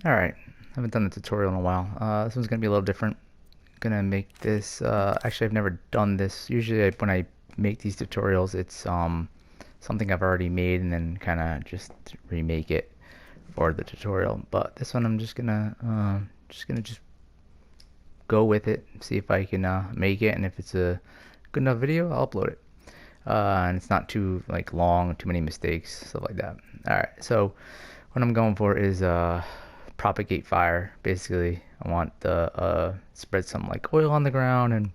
Alright, haven't done the tutorial in a while. This one's gonna be a little different. Gonna make this, actually I've never done this. Usually when I make these tutorials, it's something I've already made and then kind of just remake it for the tutorial. But this one I'm just gonna just go with it, see if I can make it, and if it's a good enough video, I'll upload it. And it's not too like long, too many mistakes, stuff like that. Alright, so what I'm going for is propagate fire. Basically, I want the spread some like oil on the ground, and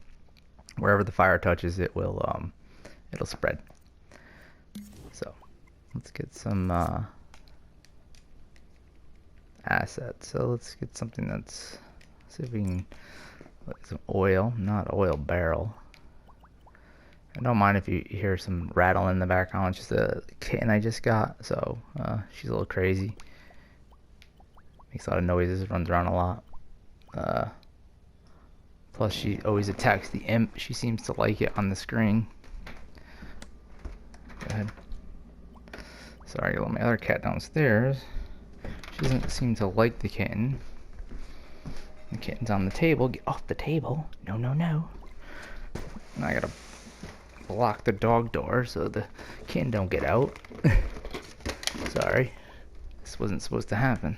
wherever the fire touches, it will it'll spread. So let's get some assets. So let's get something that's, see if we can, like some oil, not oil barrel. I don't mind if you hear some rattle in the background. It's just a kitten I just got, so she's a little crazy. Makes a lot of noises, runs around a lot. Plus, she always attacks the imp. She seems to like it on the screen. Go ahead. Sorry, I let my other cat downstairs. She doesn't seem to like the kitten. The kitten's on the table. Get off the table. No, no, no. Now I gotta block the dog door so the kitten don't get out. Sorry. This wasn't supposed to happen.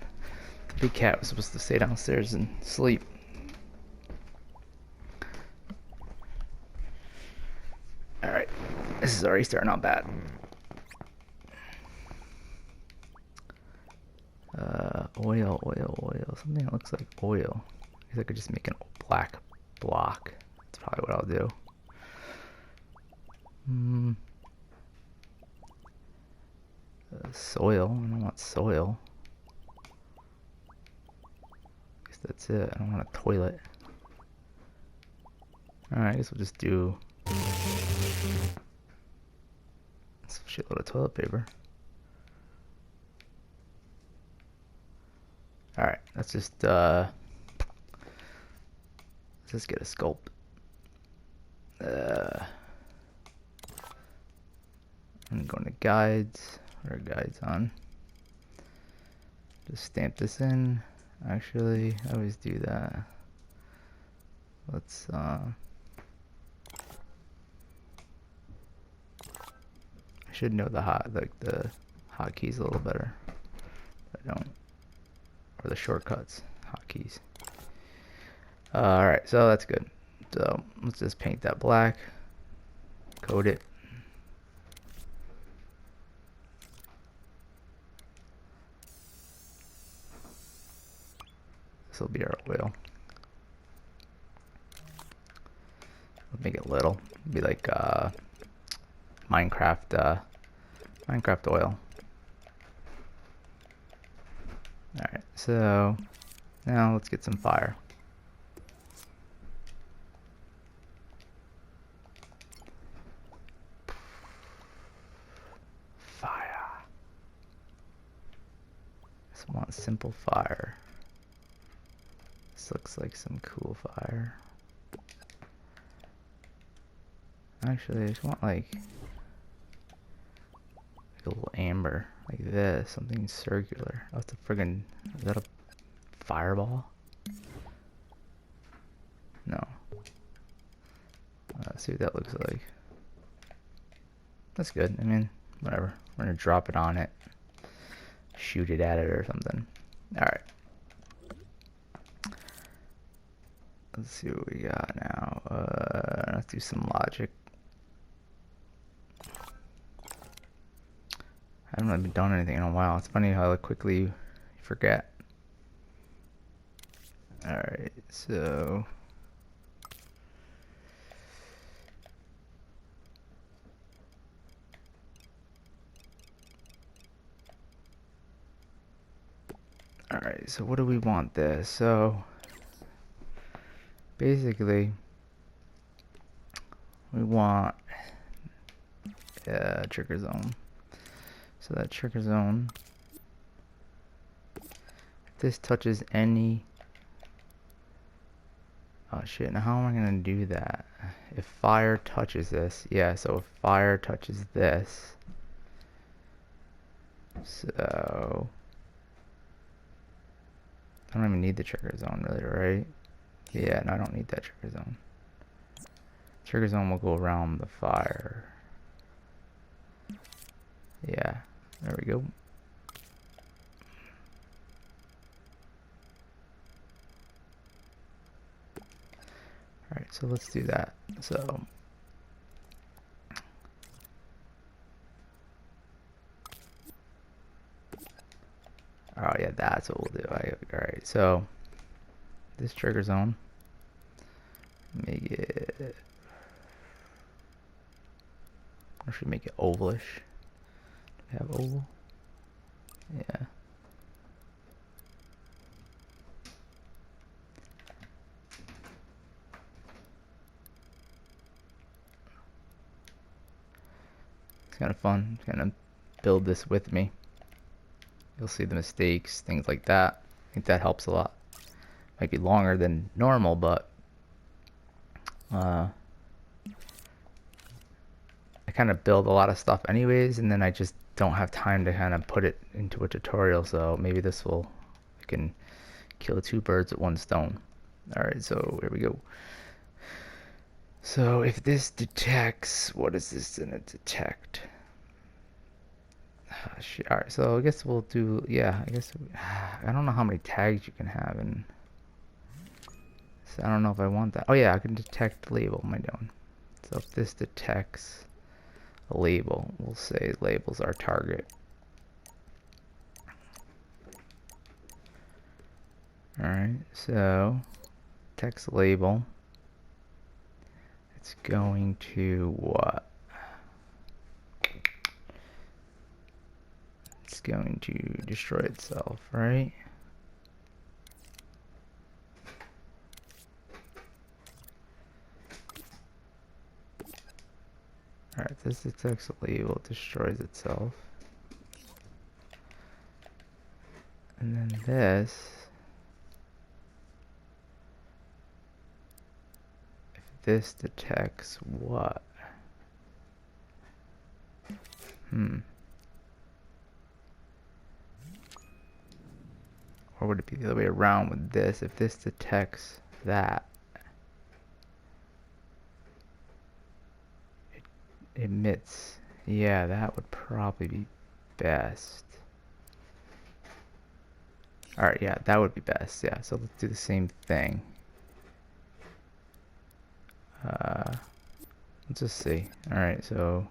The big cat was supposed to stay downstairs and sleep. Alright. This is already starting out bad. Oil. Something that looks like oil. I guess I could just make a black block. That's probably what I'll do. Soil. I don't want soil. I guess that's it. I don't want a toilet. Alright, I guess we'll just do a shitload of toilet paper. Alright, let's just get a sculpt. I'm going to guides. What are guides on? Just stamp this in. Actually, I always do that. Let's I should know the hotkeys a little better. I don't. Or the shortcuts, hotkeys. Alright, so that's good. So let's just paint that black. Code it. This will be our oil. We'll make it little. It'll be like Minecraft oil. Alright, so now let's get some fire. Fire. Just want simple fire. This looks like some cool fire. Actually, I just want like a little amber, like this, something circular. Oh, it's a friggin', is that a fireball? No. Let's see what that looks like. That's good. I mean, whatever. We're gonna drop it on it, shoot it at it or something. Alright. Let's see what we got now. Let's do some logic. I haven't really done anything in a while. It's funny how quickly you forget. Alright, so alright, so what do we want this? So basically we want a trigger zone. So that trigger zone, if this touches any, oh shit, now how am I gonna do that? If fire touches this, yeah, so if fire touches this, so I don't even need the trigger zone really, right? Yeah, no, I don't need that trigger zone. Trigger zone will go around the fire. Yeah, there we go. Alright, so let's do that. So oh yeah, that's what we'll do. Alright, so this trigger zone, make it, or should we make it ovalish? Do we have oval? Yeah. It's kind of fun. Kind of build this with me. You'll see the mistakes, things like that. I think that helps a lot. Might be longer than normal, but I kind of build a lot of stuff anyways, and then I just don't have time to kind of put it into a tutorial. So maybe this will, I can kill two birds with one stone. All right, so here we go. So if this detects, what is this gonna detect? All right, so I guess we'll do, yeah, I guess, I don't know how many tags you can have, and so I don't know if I want that. Oh yeah, I can detect label, what am I doing? So if this detects a label, we'll say label's our target. All right, so text label, it's going to what? It's going to destroy itself, right? Alright, this detects a label, it destroys itself. And then this, if this detects what? Or would it be the other way around with this? If this detects that, it emits. Yeah, that would probably be best. Alright, yeah, that would be best. Yeah, so let's do the same thing. Let's just see. Alright, so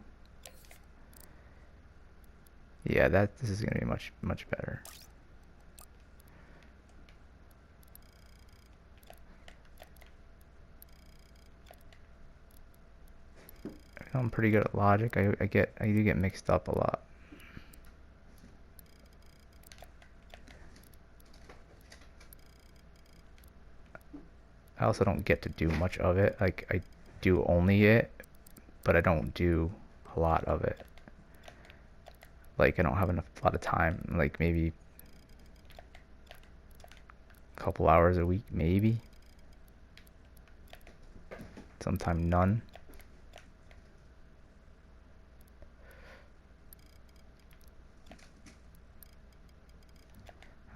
yeah, this is gonna be much better. I'm pretty good at logic. I do get mixed up a lot. I also don't get to do much of it. Like, I do only it, but I don't do a lot of it. Like, I don't have a lot of time. Like, maybe a couple hours a week, maybe. Sometime none.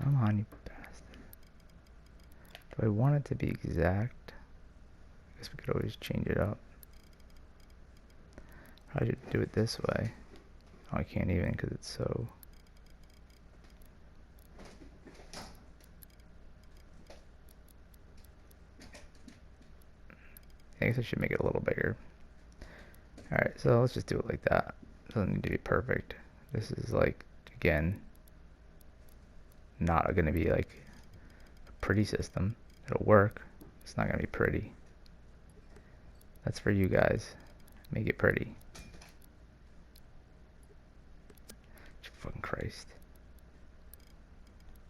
Come on, you bastard. Do I want it to be exact? I guess we could always change it up. I should do it this way. Oh, I can't even because it's so... I guess I should make it a little bigger. Alright, so let's just do it like that. It doesn't need to be perfect. This is like, again, not going to be like a pretty system. It'll work. It's not going to be pretty. That's for you guys. Make it pretty. Fucking Christ.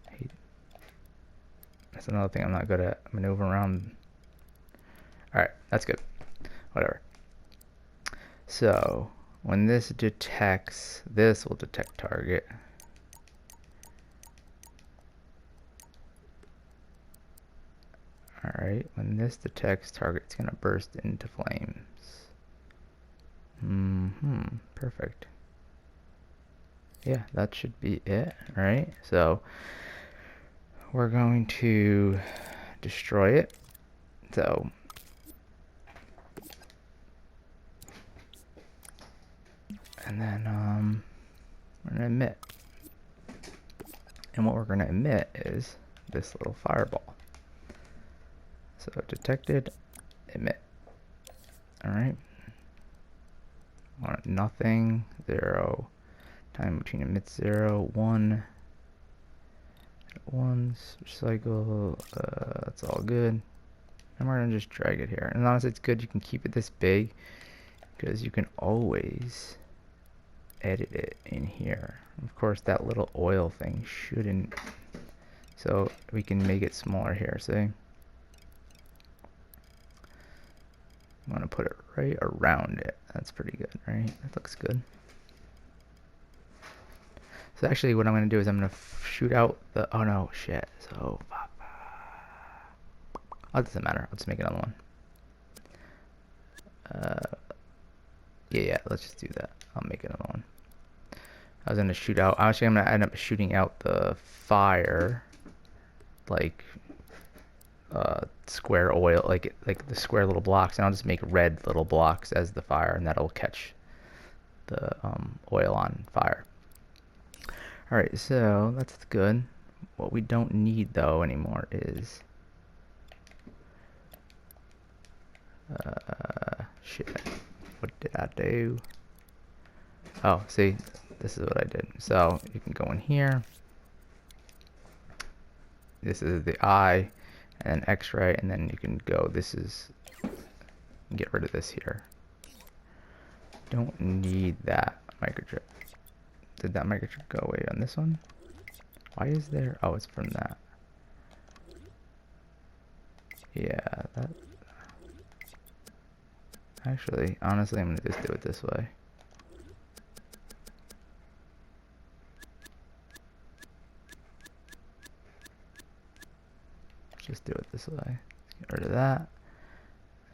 I hate it. That's another thing I'm not good at. Maneuver around. Alright, that's good. Whatever. So, when this detects, this will detect target. Alright, when this detects target, it's going to burst into flames. Perfect. Yeah, that should be it, right? So, we're going to destroy it. So and then we're gonna emit. And what we're gonna emit is this little fireball. So detected, emit. Alright. Want nothing, 0. Time between emits 0, 1. 1, cycle, that's all good. And we're gonna just drag it here. And honestly, it's good you can keep it this big because you can always edit it in here. Of course, that little oil thing shouldn't. So we can make it smaller here. See, I'm gonna put it right around it. That's pretty good, right? That looks good. So actually, what I'm gonna do is I'm gonna shoot out the. Oh no, shit. So. Oh, it doesn't matter. I'll just make another one. Yeah, let's just do that. I'll make another one. I was gonna shoot out. Actually, I'm gonna end up shooting out the fire, like square oil, like the square little blocks, and I'll just make red little blocks as the fire, and that'll catch the oil on fire. All right, so that's good. What we don't need though anymore is shit. What did I do? Oh, see, this is what I did. So you can go in here. This is the eye, and then X-ray, and then you can go. This is get rid of this here. Don't need that microchip. Did that microchip go away on this one? Why is there? Oh, it's from that. Yeah, that. Actually, honestly, I'm gonna just do it this way. Just do it this way. Get rid of that,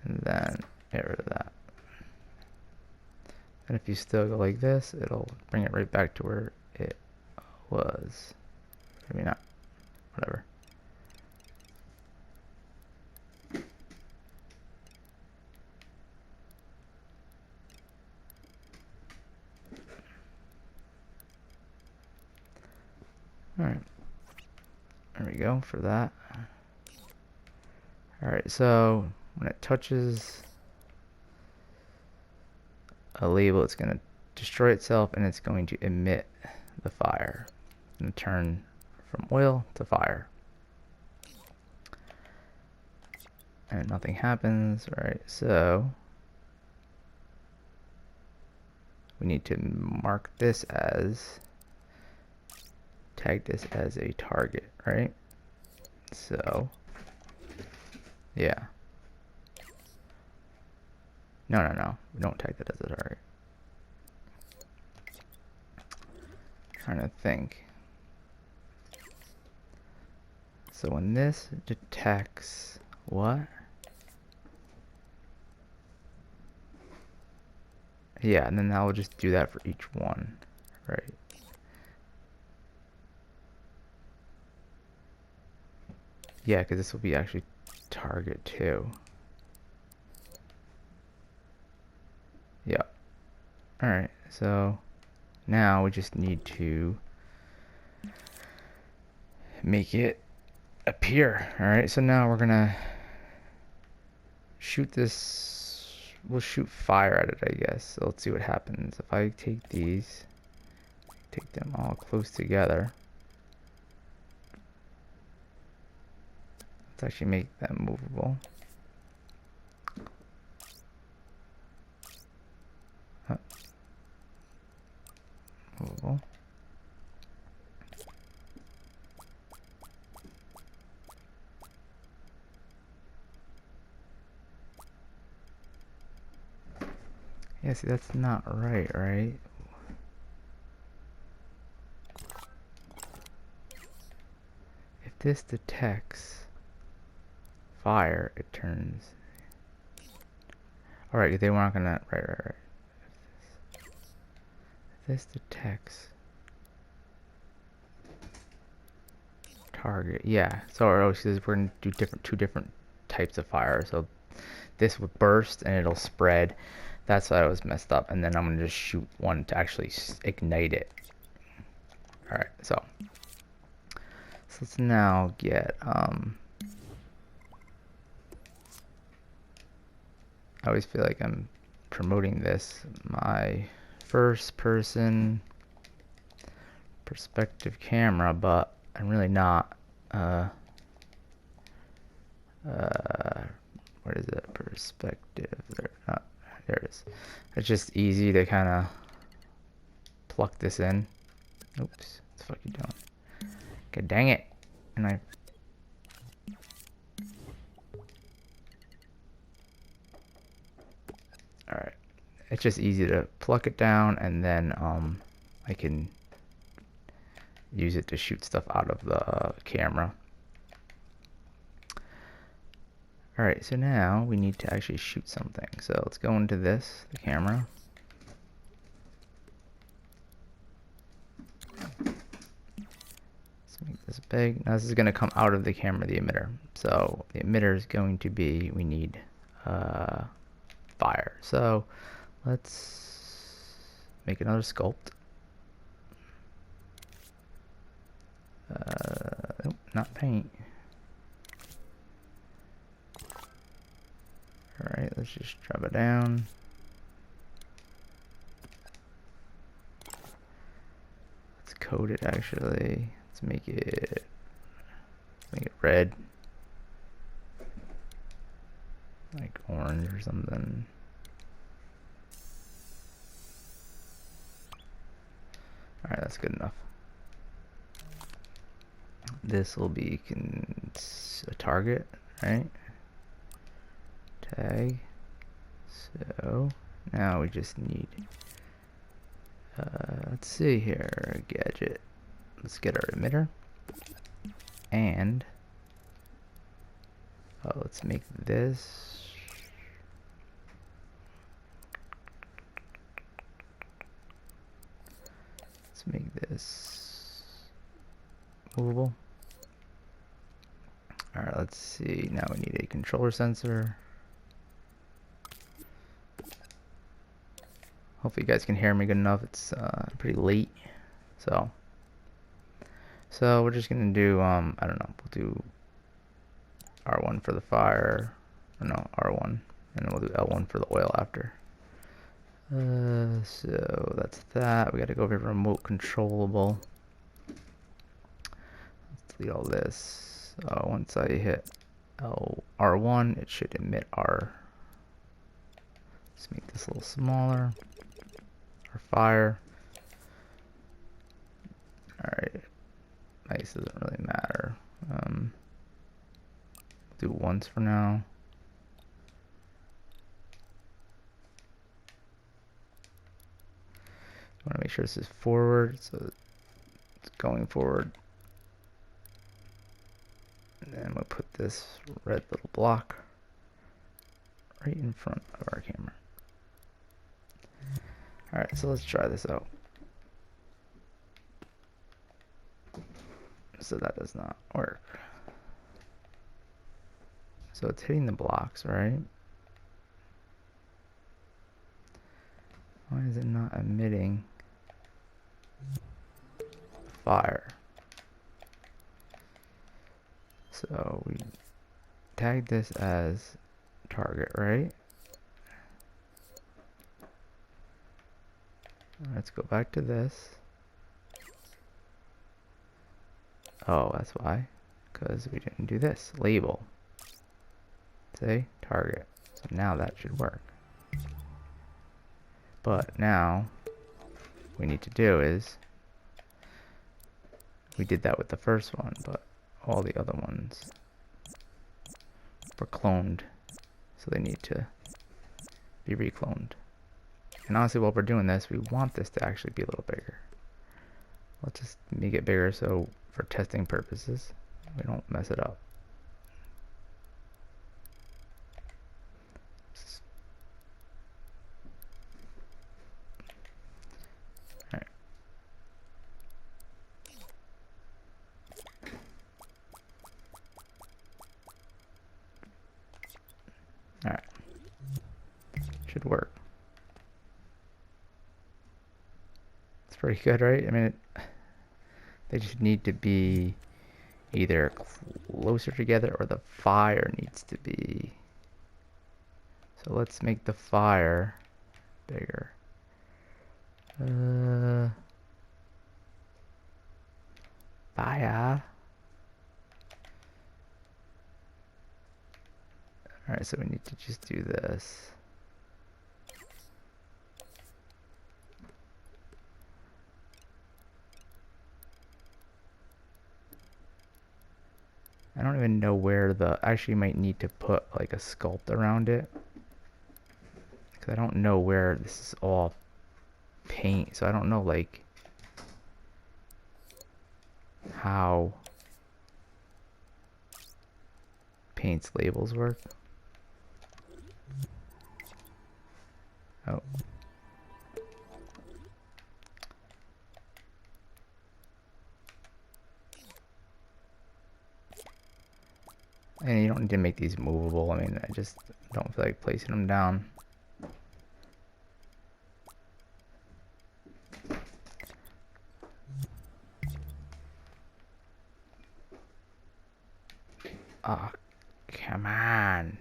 and then get rid of that. And if you still go like this, it'll bring it right back to where it was. Maybe not. Whatever. Alright. There we go for that. Alright, so when it touches a label, it's going to destroy itself and it's going to emit the fire. It's going to turn from oil to fire. And nothing happens, right? So we need to mark this as, tag this as a target, right? So yeah. No. We don't tag that as a target. Trying to think. So when this detects what? Yeah, and then that will just do that for each one, right? Yeah, because this will be actually target 2. Yeah. Alright, so now we just need to make it appear. Alright, so now we're gonna shoot this. We'll shoot fire at it, I guess. So let's see what happens. If I take these, take them all close together. Let's actually make them movable. Movable. Yeah, see, that's not right, right? If this detects fire, it turns. Alright, they weren't gonna. Right. If this detects target. Yeah. So we're gonna do two different types of fire. So this would burst and it'll spread. That's why I was messed up. And then I'm gonna just shoot one to actually ignite it. All right. So let's now get I always feel like I'm promoting this, my first person perspective camera, but I'm really not. What is it? Perspective. There it is. It's just easy to kind of pluck this in. Oops. What the fuck are you doing? Okay, dang it. And I. Alright. It's just easy to pluck it down, and then I can use it to shoot stuff out of the camera. Alright, so now we need to actually shoot something. So let's go into this, the camera. Let's make this big. Now this is going to come out of the camera, the emitter. So the emitter is going to be, we need fire. So let's make another sculpt. Nope, not paint. Alright, let's just drop it down. Let's code it actually. Let's make it red. Like orange or something. Alright, that's good enough. This will be a target, right? Tag. So now we just need let's see here, gadget. Let's get our emitter, and let's make this movable. Alright, let's see. Now we need a controller sensor. Hopefully you guys can hear me good enough. It's pretty late. So we're just gonna do I don't know, we'll do R1 for the fire. Or no, R1. And then we'll do L1 for the oil after. So that's that. We gotta go over to remote controllable. Let's delete all this. Once I hit R1, it should emit R. Let's make this a little smaller. Our fire. Alright. Nice, doesn't really matter. Do once for now. I want to make sure this is forward, so it's going forward. And then we'll put this red little block right in front of our camera. Alright, so let's try this out. So that does not work. So it's hitting the blocks, right? Why is it not emitting fire? So we tag this as target, right? Let's go back to this. Oh, that's why. Because we didn't do this. Label. Say target. So now that should work. But now, what we need to do is, we did that with the first one, but all the other ones were cloned. So they need to be recloned. And honestly, while we're doing this, we want this to actually be a little bigger. Let's just make it bigger so for testing purposes, we don't mess it up. Alright. work. It's pretty good, right? I mean, they just need to be either closer together or the fire needs to be. So let's make the fire bigger. Fire. Alright, so we need to just do this. I don't even know where the... Actually might need to put like a sculpt around it. Because I don't know where this is all paint. So I don't know like how paint's labels work. Oh. And you don't need to make these movable. I mean, I just don't feel like placing them down. Oh, come on.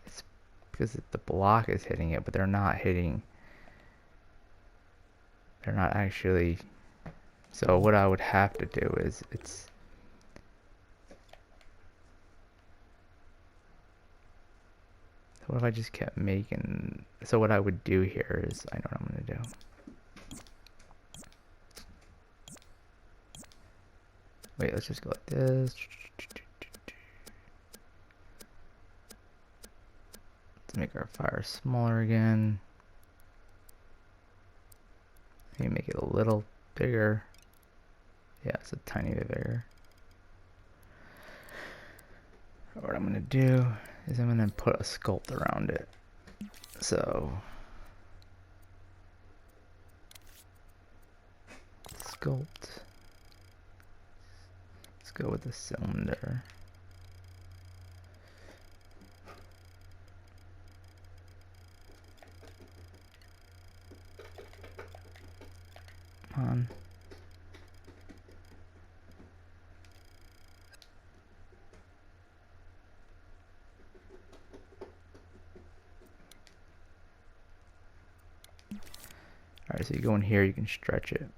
It's because the block is hitting it, but they're not hitting. They're not actually. So what I would have to do is what if I just kept making... So what I would do here is, I know what I'm going to do. Wait, let's just go like this. Let's make our fire smaller again. Maybe make it a little bigger. Yeah, it's a tiny bit bigger. What I'm going to do is I'm going to put a sculpt around it. So sculpt. Let's go with the cylinder. Come on. Alright, so you go in here, you can stretch it.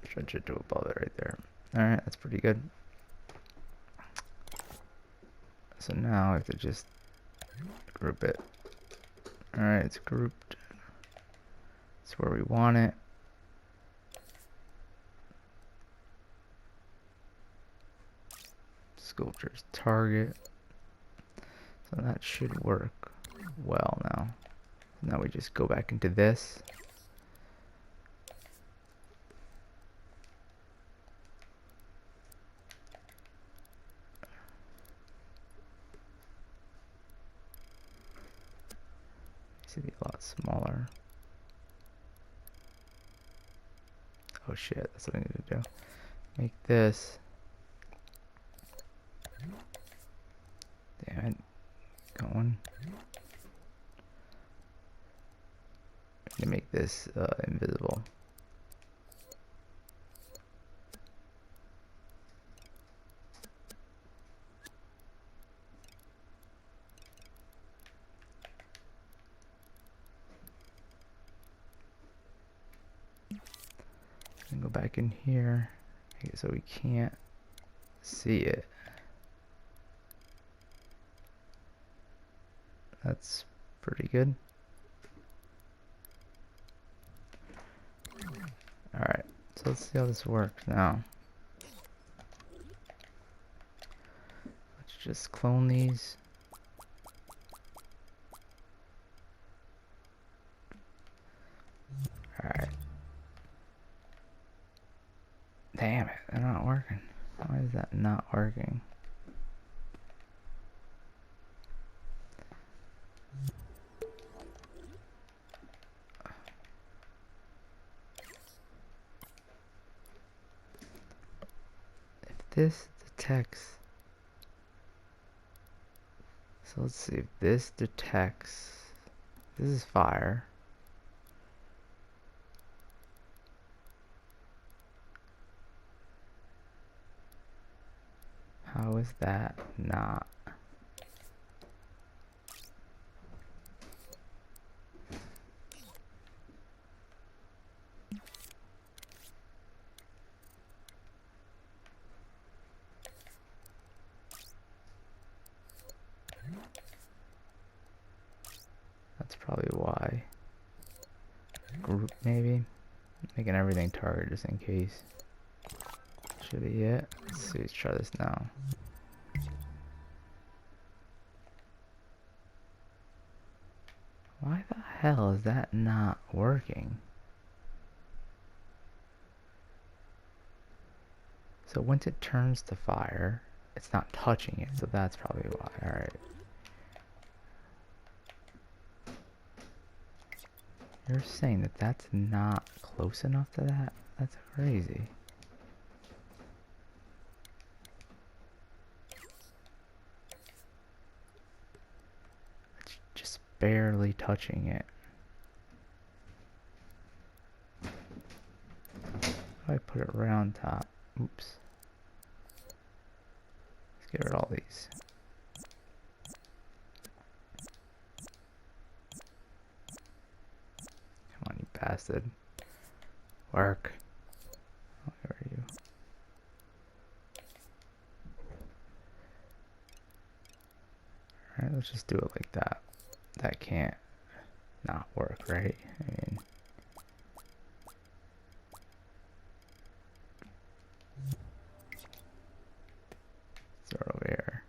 Stretch it to above it right there. Alright, that's pretty good. So now I have to just group it. Alright, it's grouped. It's where we want it. Sculpture's target. So that should work well now. Now we just go back into this. It should be a lot smaller. Oh shit, that's what I need to do. Make this. Damn it. Going. To make this invisible. And go back in here, make it so we can't see it. That's pretty good. Alright, so let's see how this works now. Let's just clone these. Alright. Damn it, they're not working. Why is that not working? If this detects So let's see if this detects. This is fire. How is that not? That's probably why. Group maybe? Making everything target just in case. Should be it. Let's see, let's try this now. Why the hell is that not working? So once it turns to fire, it's not touching it, so that's probably why. Alright. You're saying that that's not close enough to that? That's crazy. It's just barely touching it. If I put it right on top. Oops. Let's get rid of all these. Come on, you bastard. Work. I'll get rid of you. Alright, let's just do it like that. That can't not work, right? I mean, throw it over here.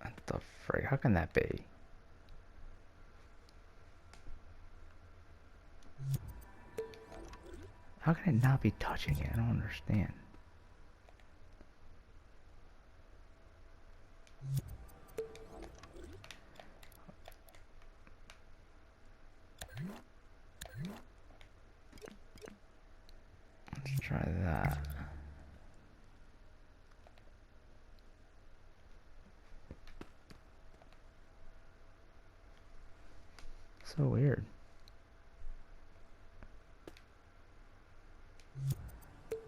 What the frick? How can that be? How can it not be touching it? I don't understand. Let's try that. So weird.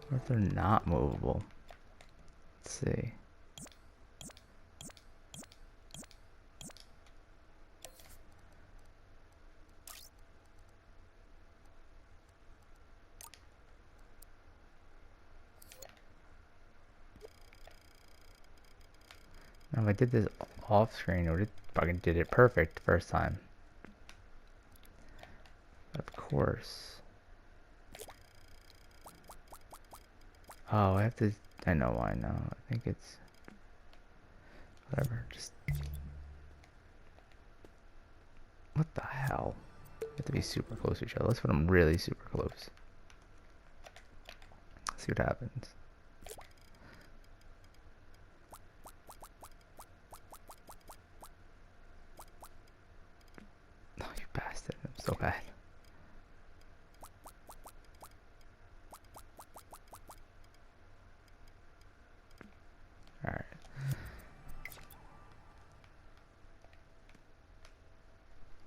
What if they're not movable? Let's see. Now if I did this off screen, it would fucking did it perfect the first time. But of course. Oh, I have to. I know why now. I think it's. Whatever. Just. What the hell? You have to be super close to each other. Let's put them really super close. See what happens. Oh, you bastard. I'm so bad. Alright.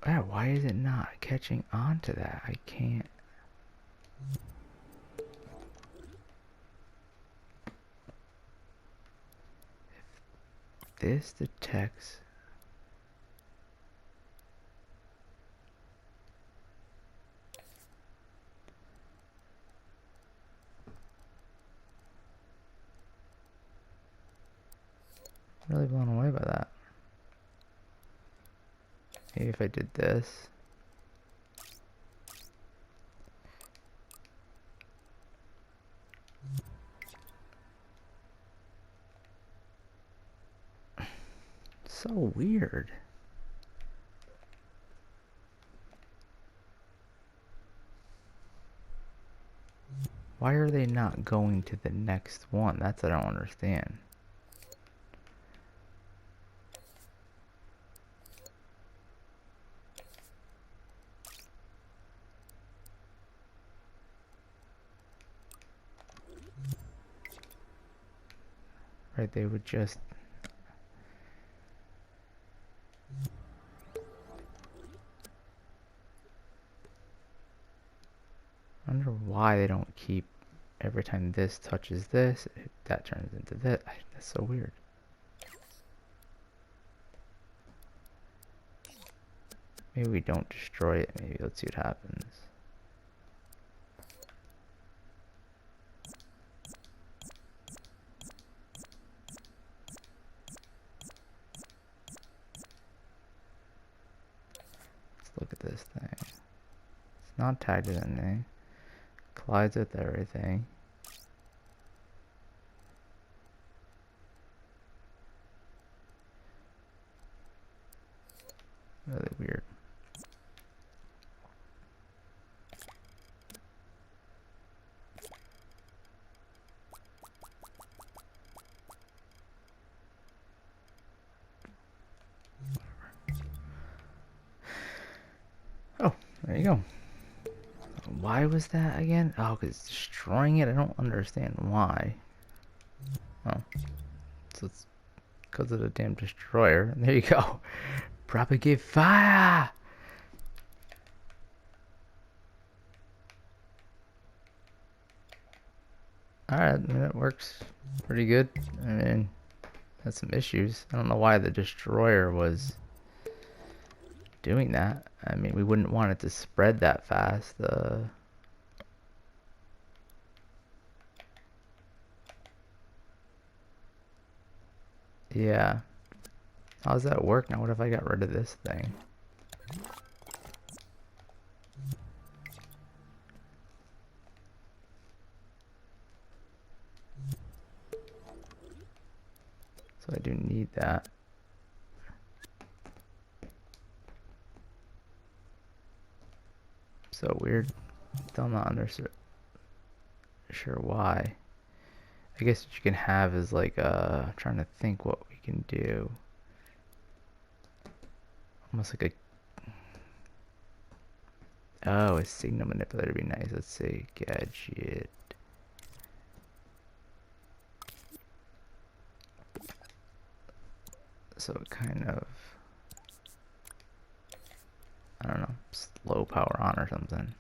Yeah, why is it not catching on to that? I can't. If this detects. I'm really blown away by that. Maybe if I did this. So weird. Why are they not going to the next one? That's what I don't understand. Right, they would just why they don't keep every time this touches this, that turns into this. That's so weird. Maybe we don't destroy it. Maybe let's see what happens. Let's look at this thing. It's not tagged with anything. Collides with everything. Really weird. Oh, there you go. Why was that again? Oh, because it's destroying it? I don't understand why. Oh. So it's because of the damn destroyer. There you go. Propagate fire! Alright, that works pretty good. I mean, had some issues. I don't know why the destroyer was doing that. I mean, we wouldn't want it to spread that fast. Yeah. How does that work now? What if I got rid of this thing? So I do need that. So weird. Still not sure why. I guess what you can have is like trying to think what we can do. Almost like a signal manipulator would be nice. Let's say gadget. So it kind of, I don't know, slow power on or something.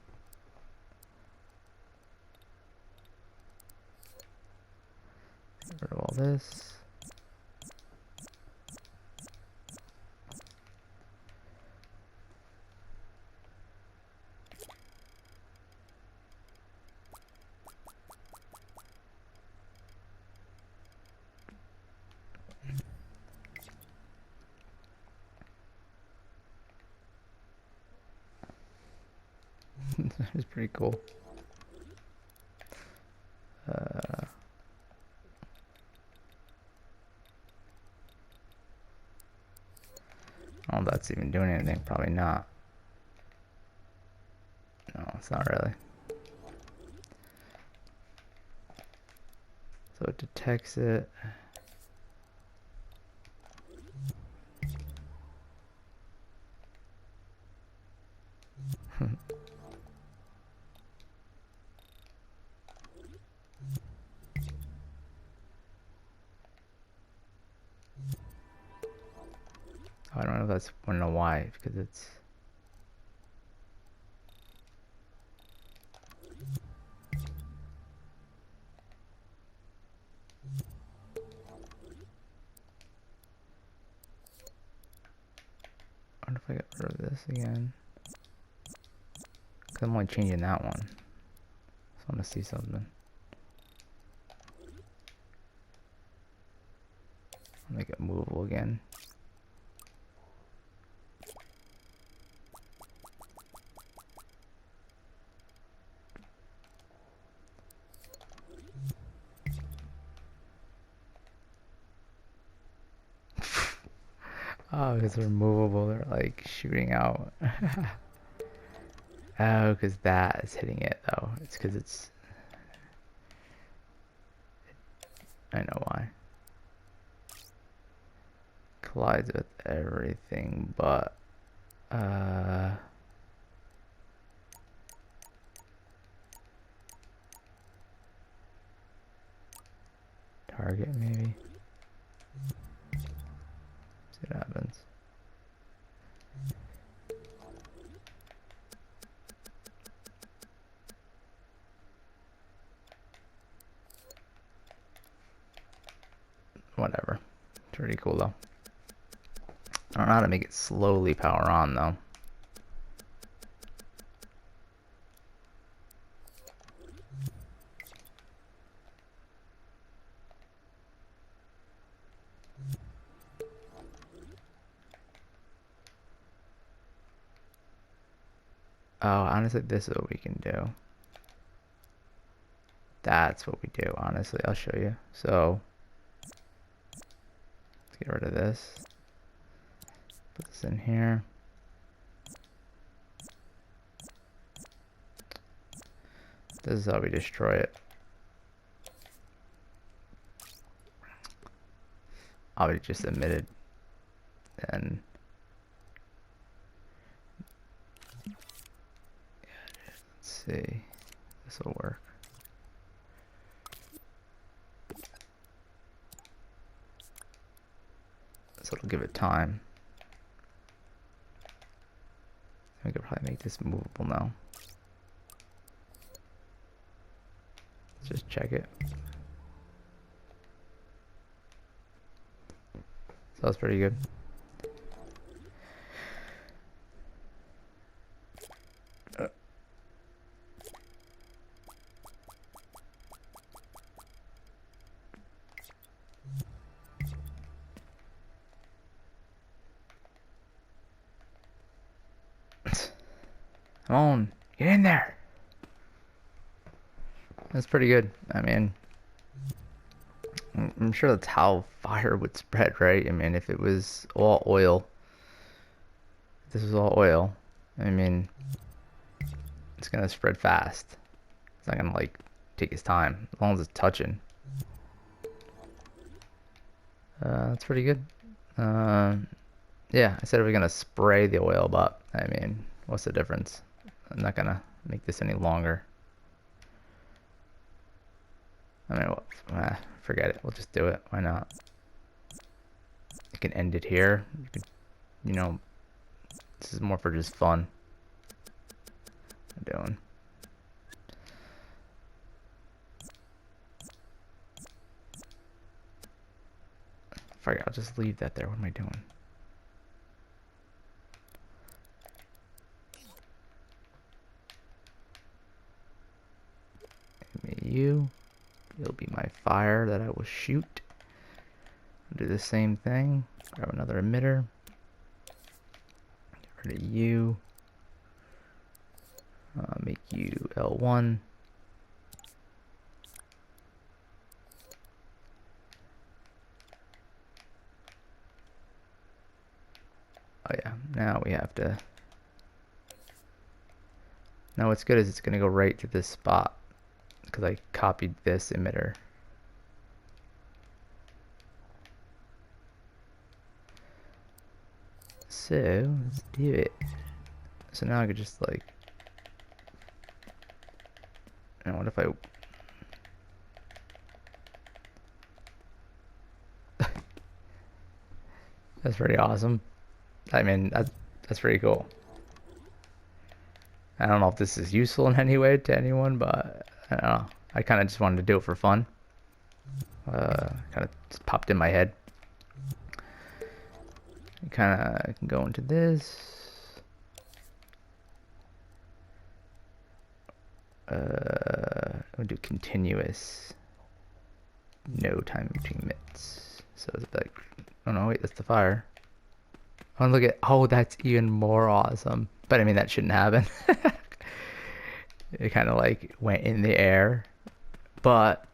Get rid of all this. It's pretty cool. I don't know if that's even doing anything. Probably not. No, it's not really. So it detects it. I don't know if that's, I don't know why, because it's I wonder if I get rid of this again. Cause I'm only changing that one. So I want to see something. I'll make it movable again. Oh, because they're movable, they're like shooting out. Oh, because that is hitting it though. It's because it's... I know why. Collides with everything but... target maybe? See what happens. whatever. It's pretty cool though. I don't know how to make it slowly power on though. Oh, honestly, this is what we can do. That's what we do, honestly. I'll show you. So, let's get rid of this. Put this in here. This is how we destroy it. Obviously just emitted. And let's see. This will work. So it'll give it time. We could probably make this movable now. Let's just check it. So that's pretty good. Come on, get in there. That's pretty good. I mean, I'm sure that's how fire would spread, right? I mean, if it was all oil, this is all oil, I mean, it's gonna spread fast. It's not gonna like take its time as long as it's touching. That's pretty good. Yeah, I said we're gonna spray the oil, but I mean, what's the difference? I'm not gonna make this any longer. I mean, forget it. We'll just do it. Why not? You can end it here. You could, you know, this is more for just fun. What am I doing? Forget. I'll just leave that there. What am I doing? You'll be my fire that I will shoot. Do the same thing. Grab another emitter. Get rid of you. Make you L1. Oh yeah, now we have to. Now what's good is it's gonna go right to this spot because I copied this emitter. So let's do it. So now I could just like, and what if I that's pretty awesome. I mean, that's pretty cool. I don't know if this is useful in any way to anyone, but I don't know. I kind of just wanted to do it for fun. Kind of just popped in my head. Kind of can go into this. I'll do continuous. No time between emits. So it's like, oh no, wait, that's the fire. Oh, look at, oh, that's even more awesome. But I mean, that shouldn't happen. It kind of like went in the air. But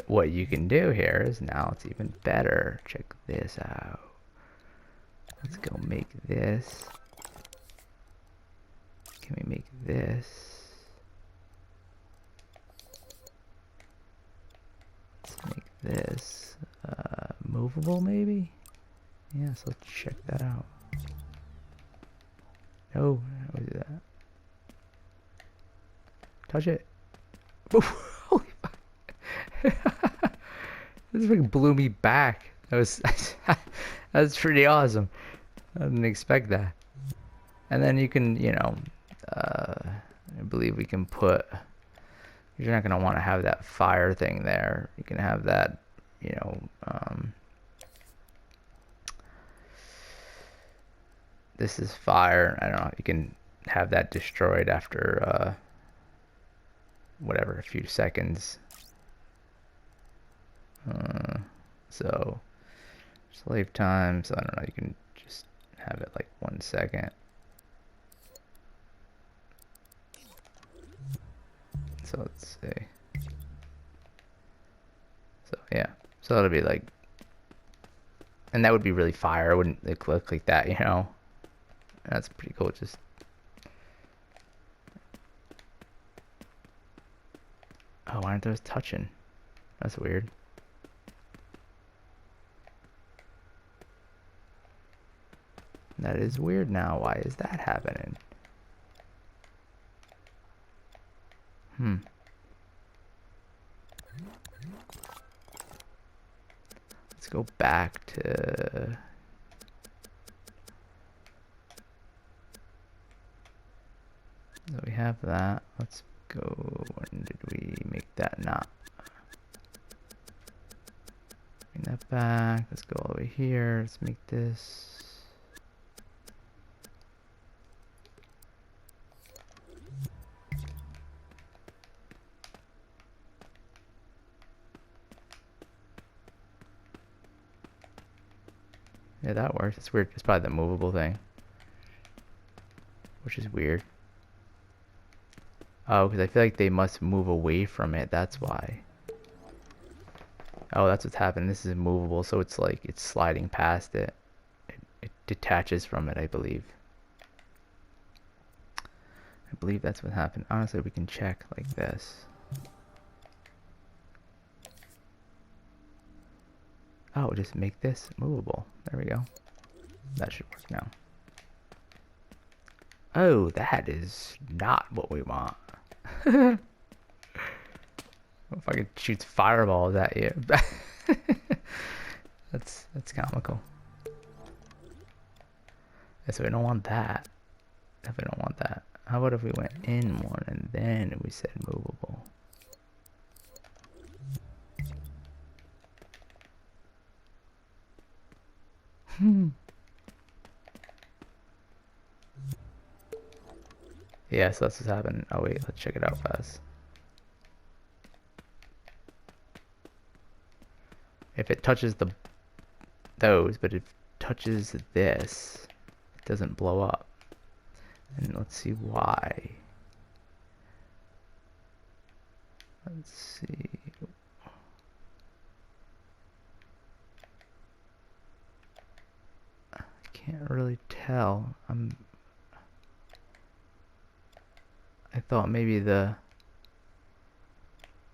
what you can do here is now it's even better. Check this out. Let's go make this. Can we make this? Let's make this movable maybe? Yeah, so let's check that out. No, how do we do that? Touch it. Holy fuck. This thing blew me back. That was that's pretty awesome. I didn't expect that. And then you can, you know, I believe we can put. You're not gonna want to have that fire thing there. You can have that, you know, this is fire. I don't know. You can have that destroyed after whatever, a few seconds. So slave time. So I don't know. You can just have it like 1 second. So let's see. So yeah. So that'll be like, and that would be really fire. It wouldn't look like that, you know. That's pretty cool. Just oh, why aren't those touching? That's weird. That is weird now. Why is that happening? Let's go back to... So we have that. Let's go... When did we make that not? Bring that back. Let's go all the way here. Let's make this... Yeah, that works. It's weird. It's probably the movable thing. Which is weird. Oh, because I feel like they must move away from it. That's why. Oh, that's what's happening. This is movable, so it's like it's sliding past it. It detaches from it, I believe. I believe that's what happened. Honestly, we can check like this. Oh, just make this movable. There we go. That should work now. Oh, that is not what we want. If I could shoot fireballs at you. That's comical. Yeah, so we don't want that. Definitely don't want that. How about if we went in one and then we said movable? Yeah, so that's what's happening. Oh wait, let's check it out fast. If it touches those, but if it touches this, it doesn't blow up. And let's see why. Let's see. I can't really tell. I thought maybe the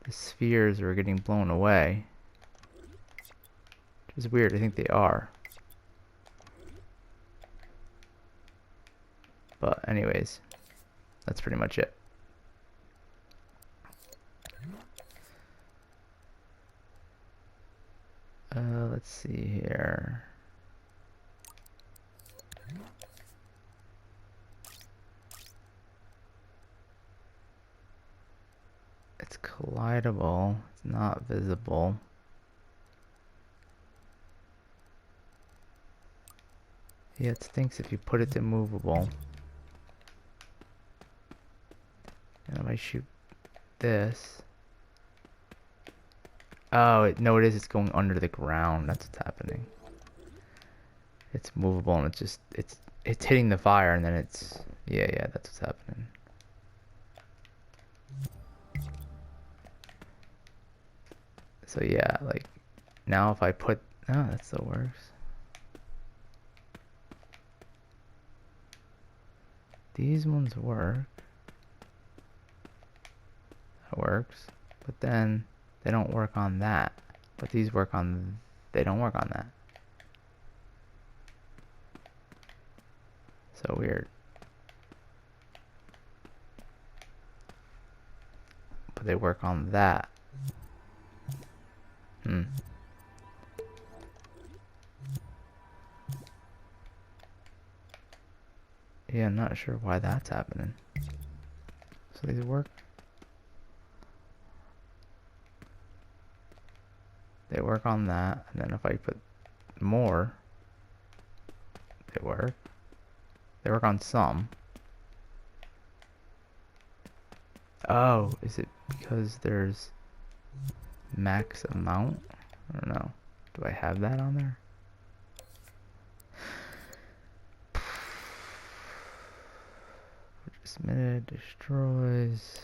spheres were getting blown away. Which is weird. I think they are. But anyways, that's pretty much it. Let's see here. It's collidable. It's not visible. Yeah, it stinks if you put it to movable. And if I shoot this. Oh, no, it is. It's going under the ground. That's what's happening. It's movable and it's hitting the fire and then it's yeah, that's what's happening. So yeah, like now if I put that still works. These ones work. That works. But then they don't work on that. But these work on they don't work on that. So weird. But they work on that. Yeah, I'm not sure why that's happening. So these work. They work on that, and then if I put more, they work. They work on some. Oh, is it because there's max amount? I don't know. Do I have that on there? Just minute destroys.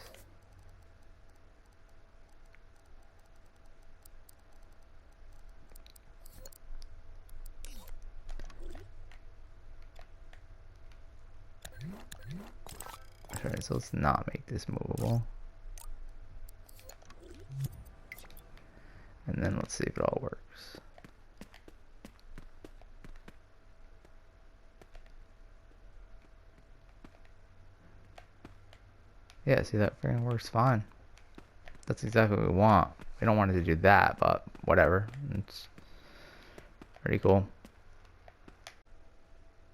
Alright, so let's not make this movable. And then let's see if it all works. Yeah, see, that freaking works fine. That's exactly what we want. We don't want it to do that, but whatever. It's pretty cool.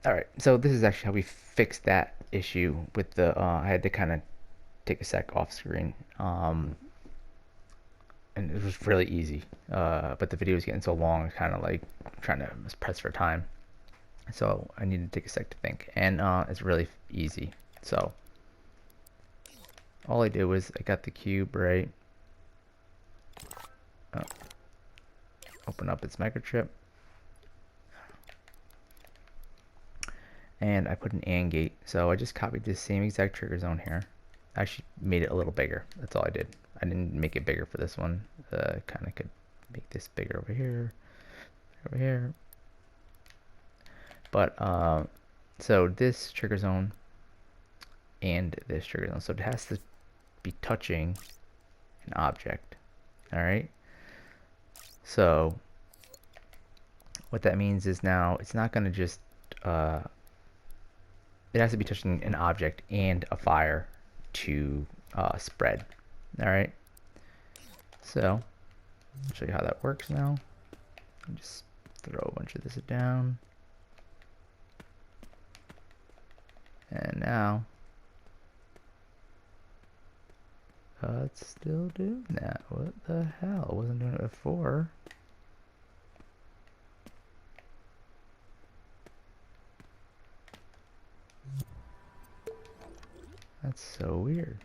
Alright, so this is actually how we fixed that issue with the, I had to kind of take a sec off screen. And it was really easy. But the video was getting so long, kind of like trying to press for time. So I needed to take a sec to think. And it's really easy. So all I did was I got the cube, right? Open up its microchip. And I put an AND gate. So I just copied this same exact trigger zone here. I actually made it a little bigger. That's all I did. I didn't make it bigger for this one. Kind of could make this bigger over here. Over here. But, so this trigger zone and this trigger zone. So it has to be touching an object. Alright? So, what that means is now it's not going to just, it has to be touching an object and a fire to spread. Alright? So, I'll show you how that works now. Just throw a bunch of this down. And now, it's still doing that. What the hell? I wasn't doing it before. That's so weird.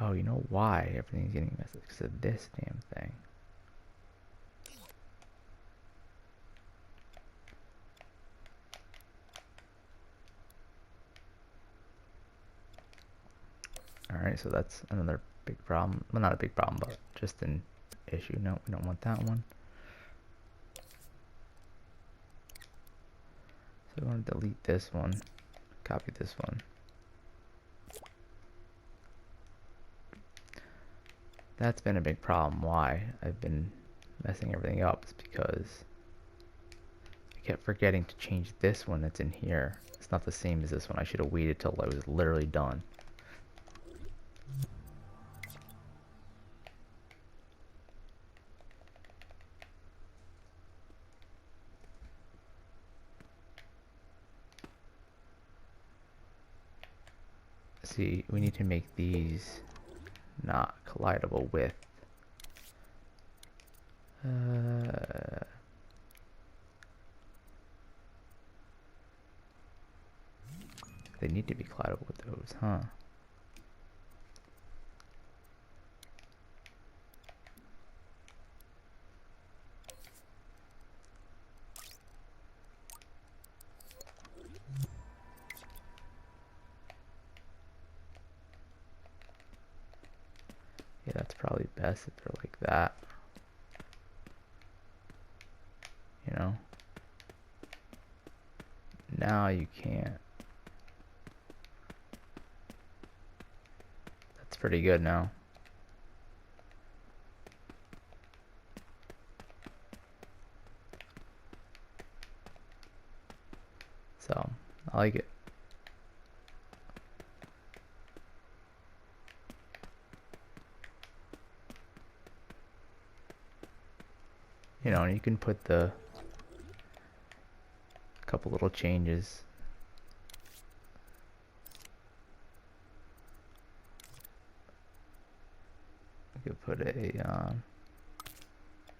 Oh, you know why everything's getting messed up? Because of this damn thing. Alright, so that's another big problem. Well, not a big problem, but just an issue. No, we don't want that one. So we want to delete this one. Copy this one. That's been a big problem. Why I've been messing everything up is because I kept forgetting to change this one that's in here. It's not the same as this one. I should have waited till I was literally done. See, we need to make these not collidable with they need to be collidable with those, huh? Yeah, that's probably best if they're like that. You know? Now you can't. That's pretty good now. So, I like it. You know, you can put the couple little changes. We could put a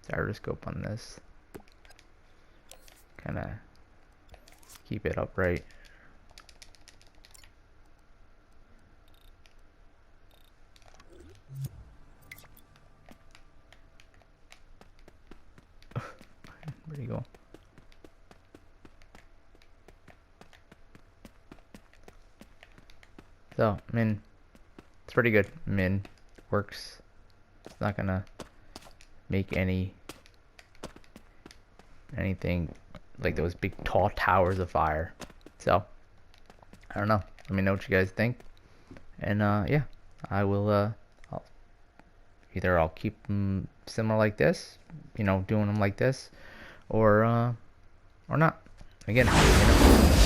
gyroscope on this. Kind of keep it upright. Where'd he go? So, I mean, it's pretty good. I mean, works. It's not gonna make anything like those big tall towers of fire. So, I don't know. Let me know what you guys think. And yeah, I will. I'll keep them similar like this, you know, doing them like this, or not. Again, you know.